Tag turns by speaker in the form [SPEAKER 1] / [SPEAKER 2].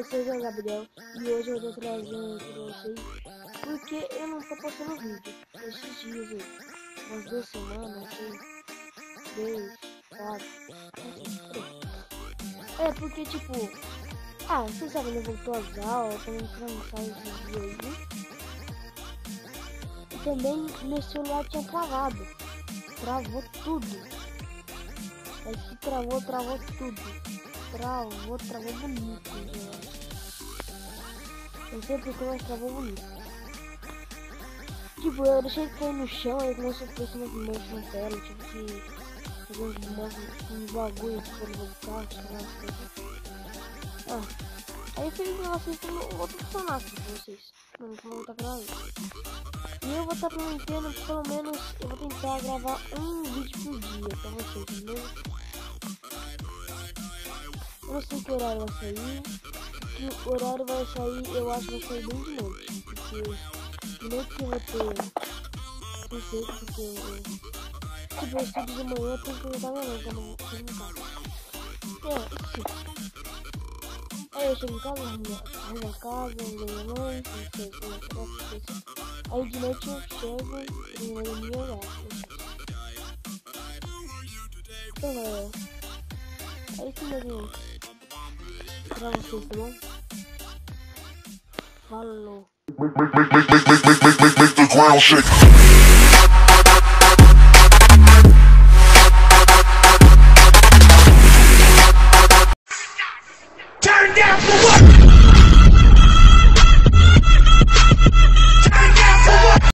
[SPEAKER 1] vocês, é o Gabriel, e hoje eu tô trazendo pra vocês porque eu não tô postando vídeo esses dias aí, umas 2 semanas, assim, 3, 4, é porque tipo, vocês sabem, né, voltou às aulas, tô entrando esses dias aí, e também meu celular tinha travado, travou tudo, mas que travou tudo. Travou bonito, eu sei porque, mas travou bonito. Tipo, eu deixei cair no chão, aí começou a ter esse movimento na tela, tive que fazer uns bagulho pra voltar, aí eu fiz um negócio que eu vou funcionar aqui pra vocês, pra não voltar pra isso. E eu vou estar prometendo, pelo menos, eu vou tentar gravar um vídeo por dia pra vocês, beleza? Eu não sei que horário vai sair, que o horário vai sair, eu acho que vai sair bem de noite, porque de noite que eu vou ter, não sei, porque tipo, eu estudo de manhã, eu tenho que ajudar minha mãe quando eu chego em casa. Aí eu chego em casa, arrumo a casa, ajudo minha mãe, não sei como é que vai ser. Aí de noite eu chego e eu vou me olhar. Então é isso mesmo pra vocês, tá bom? Falou.
[SPEAKER 2] Make the ground shake.